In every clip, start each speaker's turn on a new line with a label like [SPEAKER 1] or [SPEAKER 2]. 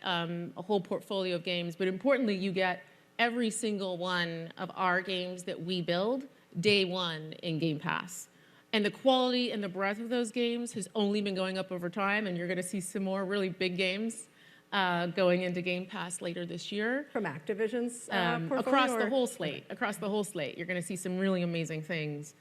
[SPEAKER 1] a whole portfolio of games, but importantly, you get every single one of our games that we build day one in Game Pass. And the quality and the breadth of those games has only been going up over time, and you're going to see some more really big games going into Game Pass later this year.
[SPEAKER 2] From Activision's portfolio?
[SPEAKER 1] Across the whole slate. Across the whole slate. You're going to see some really amazing things.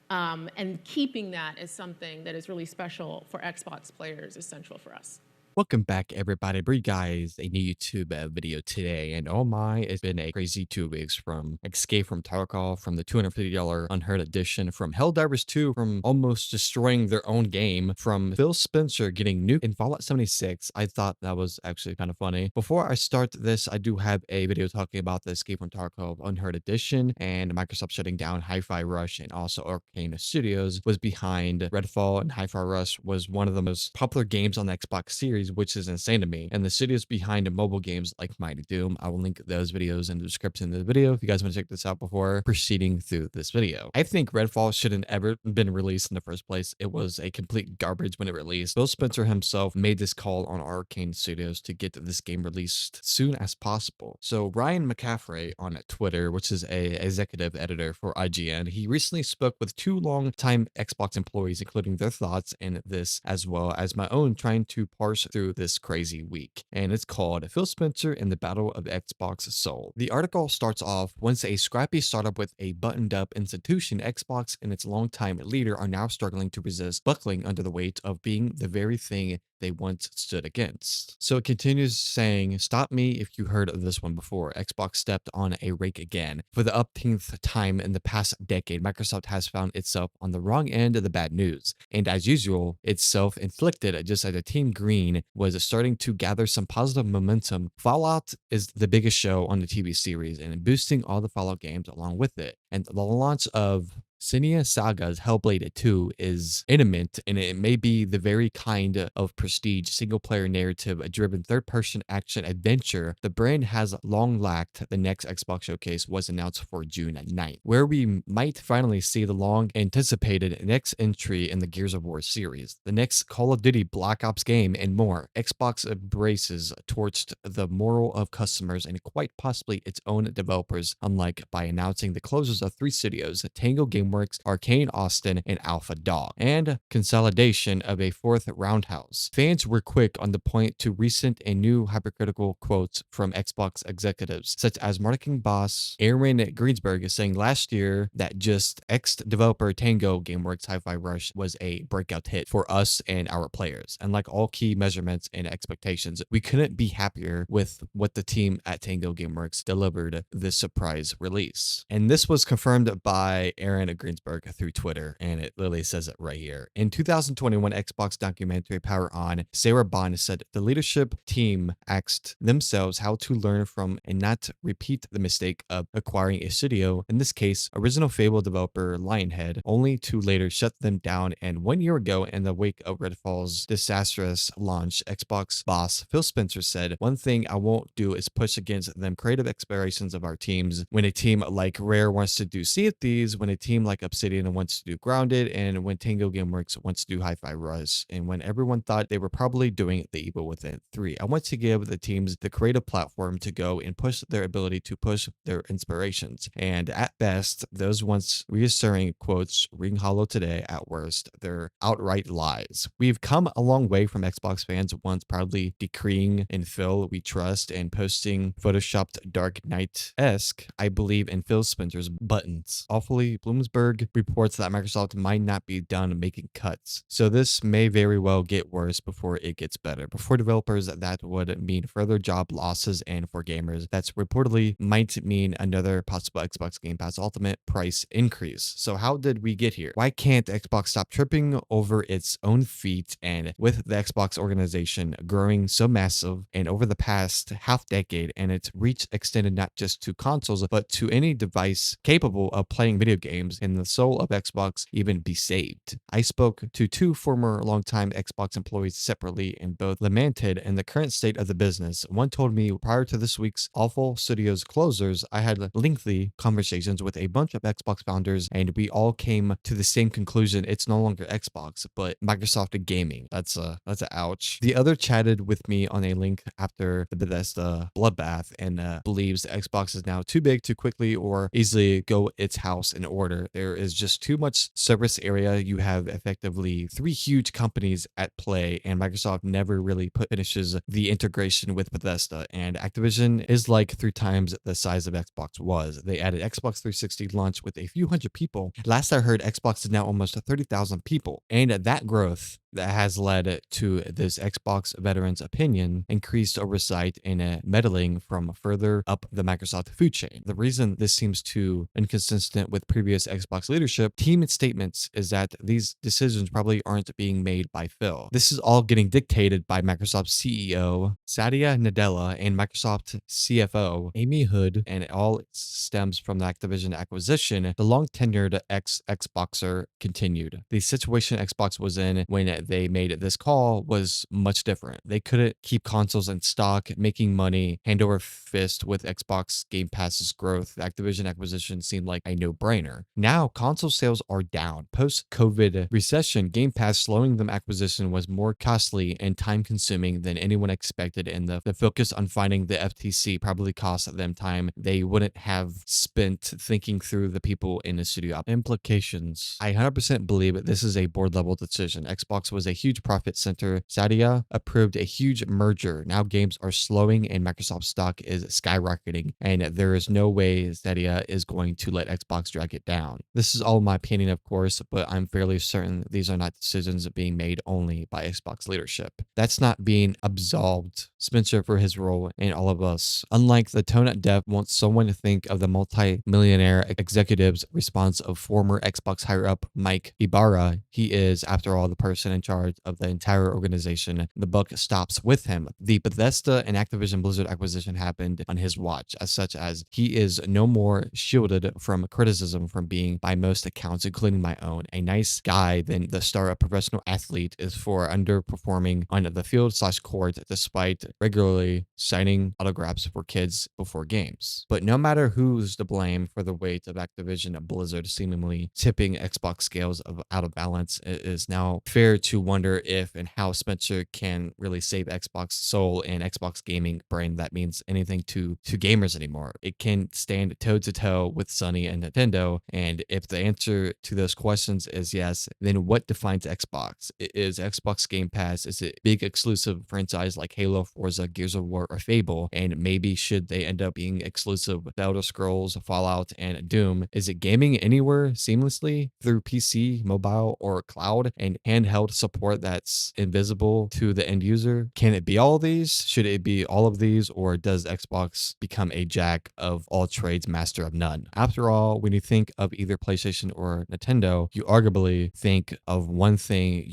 [SPEAKER 1] And keeping that as something that is really special for Xbox players is central for us.
[SPEAKER 3] Welcome back, everybody. Bring you guys a new YouTube video today. And oh my, it's been a crazy 2 weeks from Escape from Tarkov, from the $250 Unheard Edition, from Helldivers 2, from almost destroying their own game, from Phil Spencer getting nuked in Fallout 76. I thought that was actually kind of funny. Before I start this, I do have a video talking about the Escape from Tarkov Unheard Edition and Microsoft shutting down Hi-Fi Rush, and also Arcane Studios was behind Redfall, and Hi-Fi Rush was one of the most popular games on the Xbox series, which is insane to me. And the studios behind mobile games like Mighty Doom. I will link those videos in the description of the video if you guys want to check this out before proceeding through this video. I think Redfall shouldn't ever been released in the first place. It was a complete garbage when it released. Phil Spencer himself made this call on Arcane Studios to get this game released soon as possible. So Ryan McCaffrey on Twitter, which is a executive editor for IGN, he recently spoke with 2 long-time Xbox employees, including their thoughts in this, as well as my own, trying to parse through this crazy week. And it's called Phil Spencer and the Battle of Xbox Soul. The article starts off, once a scrappy startup with a buttoned up institution, Xbox and its longtime leader are now struggling to resist buckling under the weight of being the very thing they once stood against. So it continues saying, stop me if you heard of this one before. Xbox stepped on a rake again. For the umpteenth time in the past decade, Microsoft has found itself on the wrong end of the bad news. And as usual, it's self-inflicted, just as a Team Green was starting to gather some positive momentum. Fallout is the biggest show on the TV series and boosting all the Fallout games along with it. And the launch of Senia Saga's Hellblade 2 is imminent, and it may be the very kind of prestige single-player narrative-driven third-person action adventure the brand has long lacked. The next Xbox showcase was announced for June 9th, where we might finally see the long-anticipated next entry in the Gears of War series, the next Call of Duty Black Ops game, and more. Xbox embraces towards the moral of customers and quite possibly its own developers, unlike by announcing the closures of 3 studios, Tango Gameworks, Arcane Austin, and Alpha Dog, and consolidation of a 4th Roundhouse. Fans were quick on the point to recent and new hypercritical quotes from Xbox executives, such as marketing boss Aaron Greensberg saying last year that just ex-developer Tango Gameworks Hi-Fi Rush was a breakout hit for us and our players. And like all key measurements and expectations, we couldn't be happier with what the team at Tango Gameworks delivered this surprise release. And this was confirmed by Aaron Greensberg through Twitter, and it literally says it right here. In 2021 Xbox documentary Power On, Sarah Bond said the leadership team asked themselves how to learn from and not repeat the mistake of acquiring a studio, in this case original Fable developer Lionhead, only to later shut them down. And 1 year ago, in the wake of Redfall's disastrous launch, Xbox boss Phil Spencer said, one thing I won't do is push against them creative explorations of our teams. When a team like Rare wants to do Sea of Thieves, when a team like Obsidian wants to do Grounded, and when Tango Gameworks wants to do Hi-Fi Rush, and when everyone thought they were probably doing The Evil Within 3. I want to give the teams the creative platform to go and push their ability to push their inspirations. And at best, those once reassuring quotes ring hollow today. At worst, they're outright lies. We've come a long way from Xbox fans once proudly decreeing in Phil we trust and posting photoshopped Dark Knight-esque I believe in Phil Spencer's buttons. Awfully, Bloomsburg reports that Microsoft might not be done making cuts. So this may very well get worse before it gets better. For developers, that would mean further job losses, and for gamers, that's reportedly might mean another possible Xbox Game Pass Ultimate price increase. So how did we get here? Why can't Xbox stop tripping over its own feet? And with the Xbox organization growing so massive and over the past half decade, and its reach extended not just to consoles, but to any device capable of playing video games, can the soul of Xbox even be saved? I spoke to two former longtime Xbox employees separately and both lamented in the current state of the business. One told me prior to this week's awful studios closures, I had lengthy conversations with a bunch of Xbox founders and we all came to the same conclusion. It's no longer Xbox, but Microsoft Gaming. That's a ouch. The other chatted with me on a link after the Bethesda bloodbath and believes Xbox is now too big to quickly or easily go its house in order. There is just too much service area. You have effectively three huge companies at play, and Microsoft never really finishes the integration with Bethesda. And Activision is like 3 times the size of Xbox was. They added Xbox 360 launch with a few hundred people. Last I heard, Xbox is now almost 30,000 people, and that growth that has led to this Xbox veteran's opinion, increased oversight and meddling from further up the Microsoft food chain. The reason this seems too inconsistent with previous Xbox leadership team statements is that these decisions probably aren't being made by Phil. This is all getting dictated by Microsoft CEO Satya Nadella and Microsoft CFO Amy Hood, and it all stems from the Activision acquisition. The long-tenured ex-Xboxer continued. The situation Xbox was in when they made this call was much different. They couldn't keep consoles in stock, making money hand over fist with Xbox Game Pass's growth. The Activision acquisition seemed like a no-brainer. Now, console sales are down. Post-COVID recession, Game Pass slowing them acquisition was more costly and time-consuming than anyone expected, and the focus on finding the FTC probably cost them time they wouldn't have spent thinking through the people in the studio. Implications. I 100% believe this is a board-level decision. Xbox was a huge profit center. Satya approved a huge merger. Now games are slowing and Microsoft stock is skyrocketing, and there is no way Satya is going to let Xbox drag it down. This is all my opinion, of course, but I'm fairly certain these are not decisions being made only by Xbox leadership. That's not being absolved Spencer for his role in all of us. Unlike the tone at dev wants someone to think of the multi-millionaire executive's response of former Xbox higher-up Mike Ibarra. He is, after all, the person in charge of the entire organization. The buck stops with him. The Bethesda and Activision Blizzard acquisition happened on his watch, as such as he is no more shielded from criticism from being, by most accounts, including my own, a nice guy than the startup professional athlete is for underperforming on the field/court despite regularly signing autographs for kids before games. But no matter who's to blame for the weight of Activision and Blizzard seemingly tipping Xbox scales out of balance, it is now fair to wonder if and how Spencer can really save Xbox soul and Xbox gaming brain that means anything to gamers anymore. It can stand toe to toe with Sony and Nintendo, and if the answer to those questions is yes, then what defines Xbox? Is Xbox Game Pass? Is it big exclusive franchise like Halo, Forza, Gears of War, or Fable? And maybe should they end up being exclusive with Elder Scrolls, Fallout, and Doom? Is it gaming anywhere seamlessly through PC, mobile, or cloud, and handheld support that's invisible to the end user? Can it be all of these? Should it be all of these, or does Xbox become a jack of all trades, master of none? After all, when you think of either PlayStation or Nintendo, you arguably think of one thing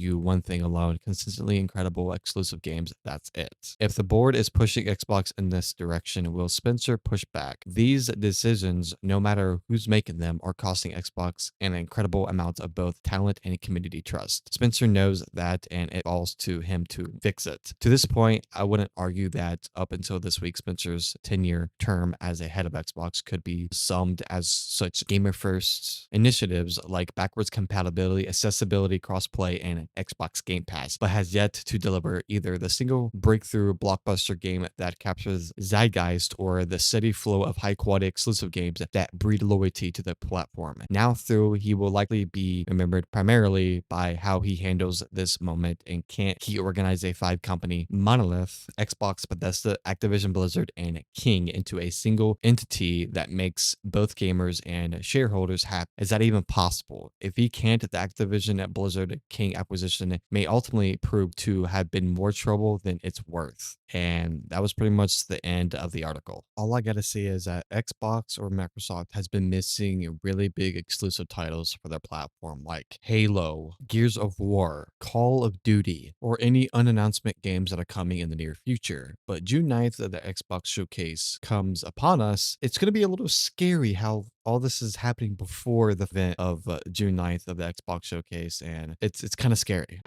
[SPEAKER 3] alone: consistently incredible exclusive games. That's it. If the board is pushing Xbox in this direction, will Spencer push back? These decisions, no matter who's making them, are costing Xbox an incredible amount of both talent and community trust. Spencer knows that, and it falls to him to fix it. To this point, I wouldn't argue that up until this week, Spencer's 10-year term as a head of Xbox could be summed as such gamer-first initiatives like backwards compatibility, accessibility, crossplay, and Xbox Game Pass, but has yet to deliver either the single breakthrough blockbuster game that captures zeitgeist or the steady flow of high-quality exclusive games that breed loyalty to the platform. Now through, he will likely be remembered primarily by how he handles this moment, and can't he organize a 5-company monolith, Xbox, Bethesda, Activision Blizzard, and King, into a single entity that makes both gamers and shareholders happy? Is that even possible? If he can't, the Activision Blizzard King acquisition may ultimately prove to have been more trouble than it's worth. And that was pretty much the end of the article. All I gotta say is that Xbox or Microsoft has been missing really big exclusive titles for their platform, like Halo, Gears of War, Call of Duty, or any unannouncement games that are coming in the near future. But June 9th, the Xbox showcase comes upon us. It's gonna be a little scary how all this is happening before the event of June 9th of the Xbox showcase, and it's kind of scary.